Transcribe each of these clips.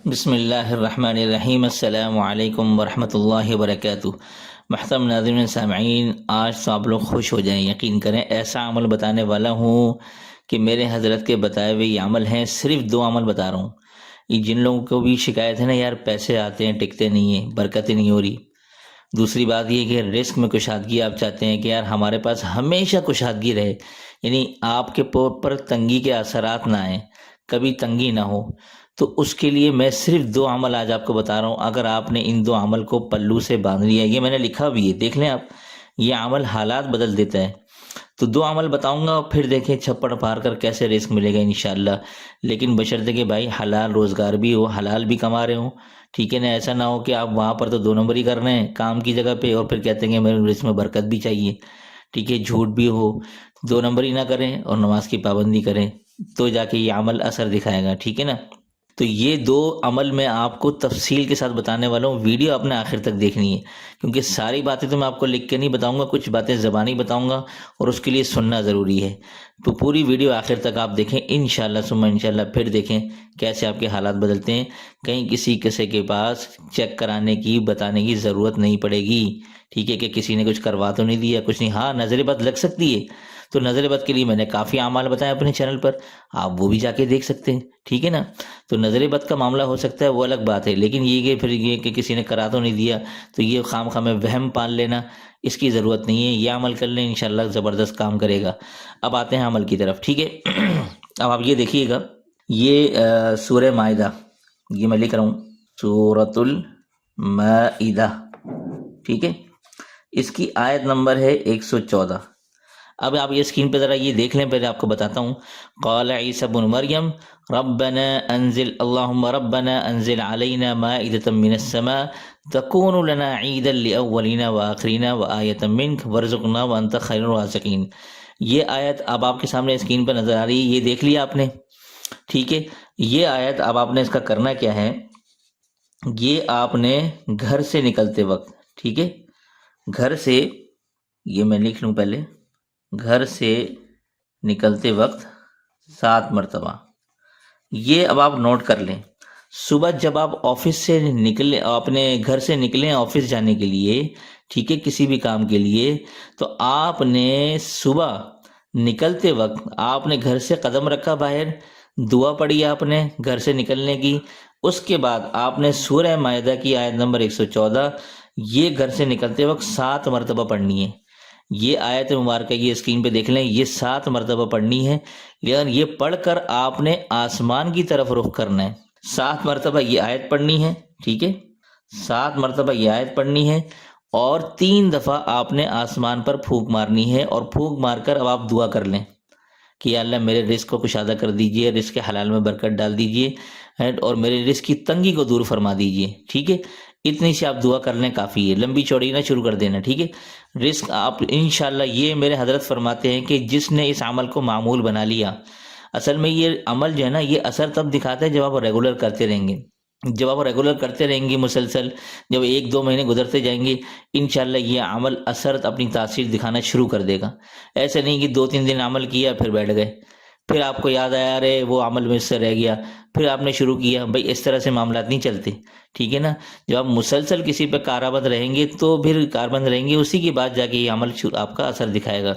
بسم اللہ الرحمن الرحیم، السلام علیکم ورحمۃ اللہ وبرکاتہ۔ محترم ناظرین سامعین، آج تو آپ لوگ خوش ہو جائیں، یقین کریں ایسا عمل بتانے والا ہوں کہ میرے حضرت کے بتائے ہوئے یہ عمل ہیں، صرف 2 عمل بتا رہا ہوں۔ یہ جن لوگوں کو بھی شکایت ہے نا یار پیسے آتے ہیں ٹکتے نہیں ہیں، برکتیں نہیں ہو رہی، دوسری بات یہ کہ رزق میں کشادگی آپ چاہتے ہیں کہ یار ہمارے پاس ہمیشہ کشادگی رہے، یعنی آپ کے پر تنگی کے اثرات نہ آئیں، کبھی تنگی نہ ہو، تو اس کے لیے میں صرف 2 عمل آج آپ کو بتا رہا ہوں۔ اگر آپ نے ان 2 عمل کو پلو سے باندھ لیا، یہ میں نے لکھا بھی ہے، دیکھ لیں آپ، یہ عمل حالات بدل دیتا ہے۔ تو 2 عمل بتاؤں گا اور پھر دیکھیں چھپڑ پار کر کیسے رزق ملے گا انشاءاللہ، لیکن بشرطے کہ بھائی حلال روزگار بھی ہو، حلال بھی کما رہے ہوں، ٹھیک ہے نا۔ ایسا نہ ہو کہ آپ وہاں پر تو 2 نمبر ہی کر رہے ہیں کام کی جگہ پہ، اور پھر کہتے ہیں کہ میرے رزق میں برکت بھی چاہیے، ٹھیک ہے، جھوٹ بھی ہو، 2 نمبر ہی نہ کریں اور نماز کی پابندی کریں، تو جا کے یہ عمل اثر دکھائے گا، ٹھیک ہے نا۔ تو یہ 2 عمل میں آپ کو تفصیل کے ساتھ بتانے والا ہوں، ویڈیو اپنے آخر تک دیکھنی ہے، کیونکہ ساری باتیں تو میں آپ کو لکھ کے نہیں بتاؤں گا، کچھ باتیں زبانی بتاؤں گا اور اس کے لیے سننا ضروری ہے۔ تو پوری ویڈیو آخر تک آپ دیکھیں انشاءاللہ ثم انشاءاللہ، پھر دیکھیں کیسے آپ کے حالات بدلتے ہیں۔ کہیں کسی کے پاس چیک کرانے کی بتانے کی ضرورت نہیں پڑے گی، ٹھیک ہے، کہ کسی نے کچھ کروا تو نہیں دیا، کچھ نہیں۔ ہاں نظر بد لگ سکتی ہے، تو نظر بد کے لیے میں نے کافی اعمال بتائے اپنے چینل پر، آپ وہ بھی جا کے دیکھ سکتے ہیں، ٹھیک ہے نا۔ تو نظر بد کا معاملہ ہو سکتا ہے، وہ الگ بات ہے، لیکن یہ کہ پھر یہ کہ کسی نے کرا تو نہیں دیا، تو یہ خام خواہ میں وہم پال لینا، اس کی ضرورت نہیں ہے۔ یہ عمل کر لیں انشاءاللہ زبردست کام کرے گا۔ اب آتے ہیں عمل کی طرف، ٹھیک ہے۔ اب آپ یہ دیکھیے گا، یہ سورہ مائدہ، یہ میں لکھ رہا ہوں سورۃ المائدہ، ٹھیک ہے، اس کی آیت نمبر ہے 114۔ اب آپ یہ اسکرین پہ ذرا یہ دیکھ لیں، پہلے آپ کو بتاتا ہوں۔ قال عیسی بن مریم ربنا انزل اللهم ربنا انزل علينا مائدة من السماء تكون لنا عيدا لأولنا وآخرنا وآية منك وارزقنا وانت خير الرازقين۔ یہ آیت اب آپ کے سامنے اسکرین پہ نظر آ رہی ہے، یہ دیکھ لیا آپ نے، ٹھیک ہے۔ یہ آیت اب آپ نے اس کا کرنا کیا ہے، یہ آپ نے گھر سے نکلتے وقت، ٹھیک ہے، گھر سے، یہ میں لکھ لوں پہلے، گھر سے نکلتے وقت 7 مرتبہ، یہ اب آپ نوٹ کر لیں۔ صبح جب آپ آفس سے نکلیں، اپنے گھر سے نکلیں آفس جانے کے لیے، ٹھیک ہے، کسی بھی کام کے لیے، تو آپ نے صبح نکلتے وقت آپ نے گھر سے قدم رکھا باہر، دعا پڑھی آپ نے گھر سے نکلنے کی، اس کے بعد آپ نے سورہ مائدہ کی آیت نمبر 114 یہ گھر سے نکلتے وقت 7 مرتبہ پڑھنی ہے۔ یہ آیت مبارکہ یہ اسکرین پہ دیکھ لیں، یہ 7 مرتبہ پڑھنی ہے، لیکن یہ پڑھ کر آپ نے آسمان کی طرف رخ کرنا ہے۔ 7 مرتبہ یہ آیت پڑھنی ہے، ٹھیک ہے، 7 مرتبہ یہ آیت پڑھنی ہے، اور 3 دفعہ آپ نے آسمان پر پھونک مارنی ہے، اور پھونک مار کر اب آپ دعا کر لیں کہ یا اللہ میرے رزق کو کشادہ کر دیجئے، رزق کے حلال میں برکت ڈال دیجئے، اور میرے رزق کی تنگی کو دور فرما دیجئے، ٹھیک ہے۔ اتنی سی آپ دعا کر لیں، کافی ہے، لمبی چوڑی نہ شروع کر دینا، ٹھیک ہے۔ رزق آپ انشاءاللہ، یہ میرے حضرت فرماتے ہیں کہ جس نے اس عمل کو معمول بنا لیا، اصل میں یہ عمل جو ہے نا یہ اثر تب دکھاتا ہے جب آپ ریگولر کرتے رہیں گے، جب آپ ریگولر کرتے رہیں گے مسلسل، جب 1-2 مہینے گزرتے جائیں گے، انشاءاللہ یہ عمل اثر اپنی تاثیر دکھانا شروع کر دے گا۔ ایسے نہیں کہ 2-3 دن عمل کیا پھر بیٹھ گئے، پھر آپ کو یاد آیا ارے وہ عمل میں سے رہ گیا، پھر آپ نے شروع کیا، بھائی اس طرح سے معاملات نہیں چلتے، ٹھیک ہے نا۔ جب آپ مسلسل کسی پہ کاربند رہیں گے تو پھر کاربند رہیں گے، اسی کے بعد جا کے یہ عمل آپ کا اثر دکھائے گا۔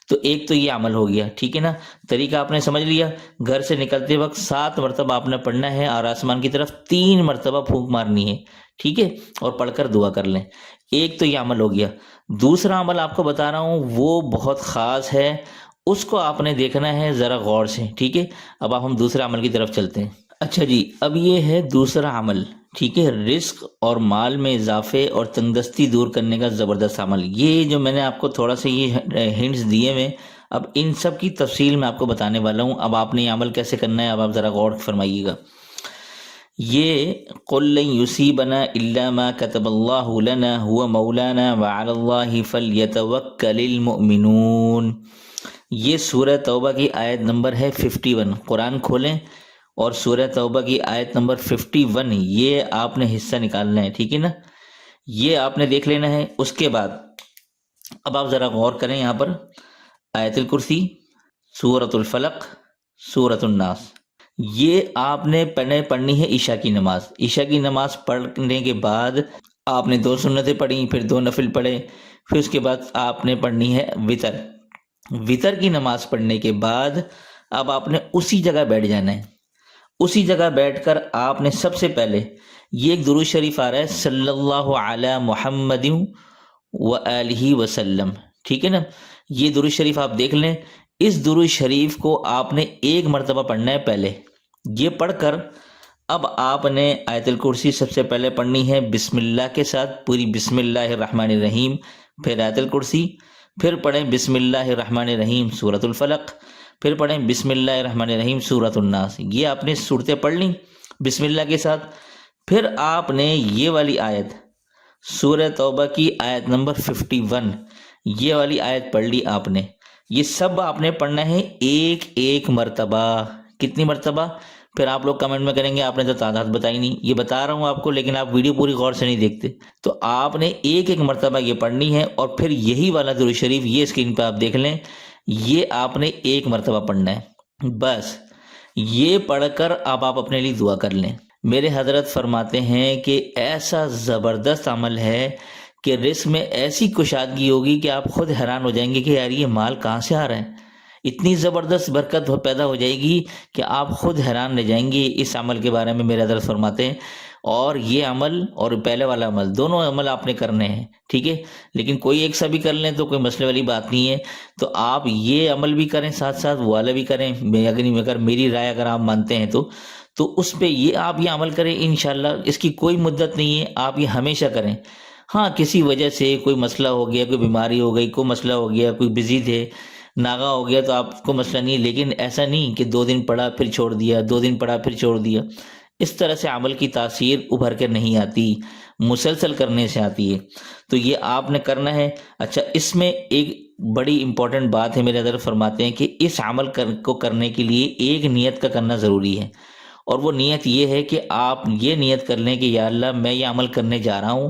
تو ایک تو یہ عمل ہو گیا، ٹھیک ہے نا، طریقہ آپ نے سمجھ لیا۔ گھر سے نکلتے وقت 7 مرتبہ آپ نے پڑھنا ہے، اور آسمان کی طرف 3 مرتبہ پھونک مارنی ہے، ٹھیک ہے، اور پڑھ کر دعا کر لیں۔ ایک تو یہ عمل ہو گیا۔ دوسرا عمل آپ کو بتا رہا ہوں وہ بہت خاص ہے، اس کو آپ نے دیکھنا ہے ذرا غور سے، ٹھیک ہے۔ اب ہم دوسرے عمل کی طرف چلتے ہیں۔ اچھا جی، اب یہ ہے دوسرا عمل، ٹھیک ہے، رزق اور مال میں اضافے اور تنگدستی دور کرنے کا زبردست عمل۔ یہ جو میں نے آپ کو تھوڑا سا یہ ہنٹس دیے ہوئے، اب ان سب کی تفصیل میں آپ کو بتانے والا ہوں۔ اب آپ نے یہ عمل کیسے کرنا ہے، اب آپ ذرا غور فرمائیے گا۔ یہ قل لن یصیبنا الا ما كتب اللہ لنا هو مولانا وعلى اللہ فلیتوکل المؤمنون، یہ سورہ توبہ کی آیت نمبر ہے 51۔ قرآن کھولیں اور سورہ توبہ کی آیت نمبر 51، یہ آپ نے حصہ نکالنا ہے، ٹھیک ہے نا، یہ آپ نے دیکھ لینا ہے۔ اس کے بعد اب آپ ذرا غور کریں، یہاں پر آیت الکرسی، سورۃ الفلق، سورۃ الناس، یہ آپ نے پڑھنی ہے عشاء کی نماز. عشاء کی نماز پڑھنے کے بعد آپ نے 2 سنتیں پڑھی، پھر 2 نفل پڑھے، پھر اس کے بعد آپ نے پڑھنی ہے وطر. وطر کی نماز پڑھنے کے بعد اب آپ نے اسی جگہ بیٹھ جانا ہے. اسی جگہ بیٹھ کر آپ نے سب سے پہلے یہ ایک درود شریف آ رہا ہے، صلی اللہ علی محمد و آلہ وسلم، ٹھیک ہے نا. یہ درود شریف آپ دیکھ لیں. اس درود شریف کو آپ نے 1 مرتبہ پڑھنا ہے پہلے. یہ پڑھ کر اب آپ نے آیت الکرسی سب سے پہلے پڑھنی ہے بسم اللہ کے ساتھ، پوری بسم اللہ الرحمن الرحیم، پھر آیت الکرسی، پھر پڑھیں بسم اللہ الرحمن الرحیم سورۃ الفلق، پھر پڑھیں بسم اللہ الرحمن الرحیم سورۃ الناس. یہ آپ نے صورتیں پڑھ لیں بسم اللہ کے ساتھ. پھر آپ نے یہ والی آیت سورہ توبہ کی آیت نمبر 51، یہ والی آیت پڑھ لی آپ نے. یہ سب آپ نے پڑھنا ہے 1 مرتبہ. کتنی مرتبہ؟ پھر آپ لوگ کمنٹ میں کریں گے آپ نے تو تعداد بتائی نہیں. یہ بتا رہا ہوں آپ کو، لیکن آپ ویڈیو پوری غور سے نہیں دیکھتے. تو آپ نے 1 مرتبہ یہ پڑھنی ہے، اور پھر یہی والا درود شریف یہ اسکرین پہ آپ دیکھ لیں، یہ آپ نے 1 مرتبہ پڑھنا ہے بس. یہ پڑھ کر اب آپ اپنے لیے دعا کر لیں. میرے حضرت فرماتے ہیں کہ ایسا زبردست عمل ہے کہ رزق میں ایسی کشادگی ہوگی کہ آپ خود حیران ہو جائیں گے کہ یار یہ مال کہاں سے آ رہا ہے. اتنی زبردست برکت پیدا ہو جائے گی کہ آپ خود حیران رہ جائیں گے اس عمل کے بارے میں. میرے حضرت فرماتے ہیں، اور یہ عمل اور پہلے والا عمل دونوں عمل آپ نے کرنے ہیں، ٹھیک ہے. لیکن کوئی ایک سا بھی کر لیں تو کوئی مسئلے والی بات نہیں ہے. تو آپ یہ عمل بھی کریں ساتھ ساتھ وہ والا بھی کریں. اگر میری رائے اگر آپ مانتے ہیں تو اس پہ یہ آپ یہ عمل کریں انشاءاللہ. اس کی کوئی مدت نہیں ہے، آپ یہ ہمیشہ کریں. ہاں کسی وجہ سے کوئی مسئلہ ہو گیا، کوئی بیماری ہو گئی، کوئی مسئلہ ہو گیا، کوئی بزی تھے، ناغا ہو گیا، تو آپ کو مسئلہ نہیں. لیکن ایسا نہیں کہ 2 دن پڑھا پھر چھوڑ دیا، 2 دن پڑھا پھر چھوڑ دیا. اس طرح سے عمل کی تاثیر ابھر کر نہیں آتی، مسلسل کرنے سے آتی ہے. تو یہ آپ نے کرنا ہے. اچھا، اس میں ایک بڑی امپورٹنٹ بات ہے. میرے حضرت فرماتے ہیں کہ اس عمل کو کرنے کے لیے ایک نیت کا کرنا ضروری ہے، اور وہ نیت یہ ہے کہ آپ یہ نیت کر لیں کہ یا اللہ میں یہ عمل کرنے جا رہا ہوں،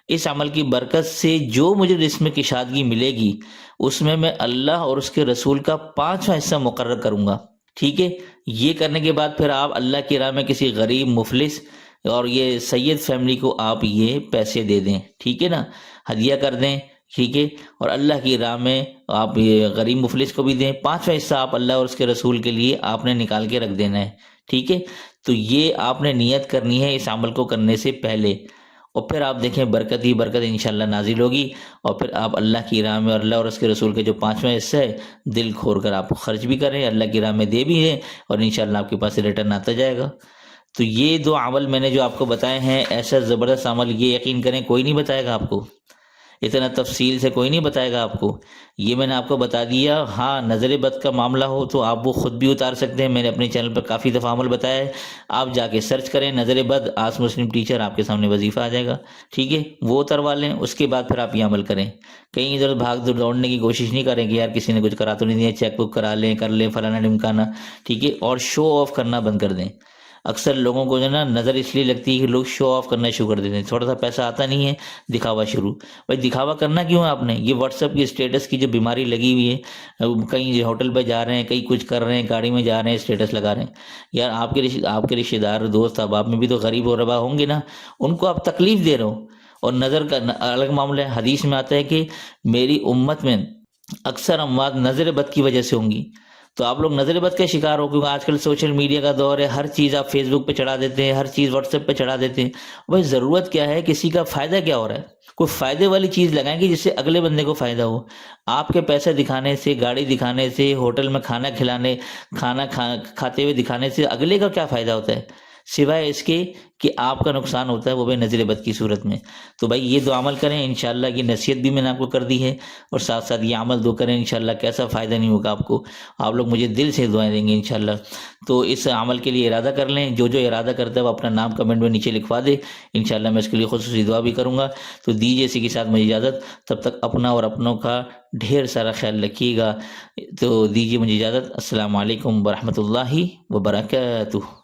اس عمل کی برکت سے جو مجھے رزق میں کشادگی ملے گی اس میں اللہ اور اس کے رسول کا 5واں حصہ مقرر کروں گا، ٹھیک ہے. یہ کرنے کے بعد پھر آپ اللہ کی راہ میں کسی غریب، مفلس اور یہ سید فیملی کو آپ یہ پیسے دے دیں، ٹھیک ہے نا، ہدیہ کر دیں، ٹھیک ہے. اور اللہ کی راہ میں آپ یہ غریب مفلس کو بھی دیں. 5واں حصہ آپ اللہ اور اس کے رسول کے لیے آپ نے نکال کے رکھ دینا ہے، ٹھیک ہے. تو یہ آپ نے نیت کرنی ہے اس عمل کو کرنے سے پہلے، اور پھر آپ دیکھیں برکت ہی برکت انشاءاللہ نازل ہوگی. اور پھر آپ اللہ کی راہ میں اور اللہ اور اس کے رسول کے جو 5واں حصہ ہے دل کھول کر آپ خرچ بھی کریں، اللہ کی راہ میں دے بھی ہیں، اور انشاءاللہ آپ کے پاس ریٹرن آتا جائے گا. تو یہ 2 عمل میں نے جو آپ کو بتائے ہیں، ایسا زبردست عمل، یہ یقین کریں کوئی نہیں بتائے گا آپ کو، اتنا تفصیل سے کوئی نہیں بتائے گا آپ کو. یہ میں نے آپ کو بتا دیا. ہاں نظر بد کا معاملہ ہو تو آپ وہ خود بھی اتار سکتے ہیں. میں نے اپنے چینل پر کافی دفعہ عمل بتایا ہے، آپ جا کے سرچ کریں نظر بد آس مسلم ٹیچر، آپ کے سامنے وظیفہ آ جائے گا، ٹھیک ہے. وہ اتروا لیں، اس کے بعد پھر آپ یہ عمل کریں. کہیں ادھر بھاگ دوڑنے کی کوشش نہیں کریں کہ یار کسی نے کچھ کرا تو نہیں دیا، چیک بک کرا لیں، کر لیں فلانا ڈمکانا، ٹھیک ہے. اور شو آف کرنا بند کر دیں. اکثر لوگوں کو جو ہے نا نظر اس لیے لگتی ہے کہ لوگ شو آف کرنا شروع کر دیتے ہیں. تھوڑا سا پیسہ آتا نہیں ہے، دکھاوا شروع. بھائی دکھاوا کرنا کیوں ہے آپ نے؟ یہ واٹس ایپ کی اسٹیٹس کی جو بیماری لگی ہوئی ہے، کہیں ہوٹل پہ جا رہے ہیں، کہیں کچھ کر رہے ہیں، گاڑی میں جا رہے ہیں، اسٹیٹس لگا رہے ہیں. یار آپ کے رشتے دار، دوست احباب میں بھی تو غریب و غربا ہوں گے نا، ان کو آپ تکلیف دے رہے ہو. اور نظر کا الگ معاملہ ہے. حدیث میں آتا ہے کہ میری امت میں اکثر اموات نظر بد کی وجہ سے ہوں گی. تو آپ لوگ نظر بد کا شکار ہو، کیونکہ آج کل سوشل میڈیا کا دور ہے، ہر چیز آپ فیس بک پہ چڑھا دیتے ہیں، ہر چیز واٹس ایپ پہ چڑھا دیتے ہیں. بھائی ضرورت کیا ہے؟ کسی کا فائدہ کیا ہو رہا ہے؟ کوئی فائدے والی چیز لگائیں گے جس سے اگلے بندے کو فائدہ ہو. آپ کے پیسے دکھانے سے، گاڑی دکھانے سے، ہوٹل میں کھانا کھاتے ہوئے دکھانے سے اگلے کا کیا فائدہ ہوتا ہے سوائے اس کے کہ آپ کا نقصان ہوتا ہے، وہ بھی نظر بد کی صورت میں. تو بھائی یہ 2 عمل کریں انشاءاللہ. یہ نصیحت بھی میں نے آپ کو کر دی ہے، اور ساتھ ساتھ یہ عمل 2 کریں انشاءاللہ. کیسا فائدہ نہیں ہوگا آپ کو، آپ لوگ مجھے دل سے دعائیں دیں گے انشاءاللہ. تو اس عمل کے لیے ارادہ کر لیں. جو ارادہ کرتا ہے وہ اپنا نام کمنٹ میں نیچے لکھوا دے، انشاءاللہ میں اس کے لیے خصوصی دعا بھی کروں گا. تو دیجیے اسی کے ساتھ مجھے اجازت. تب تک اپنا اور اپنوں کا ڈھیر سارا خیال رکھیے گا. تو دیجیے مجھے اجازت. السلام علیکم ورحمۃ اللہ وبرکاتہ.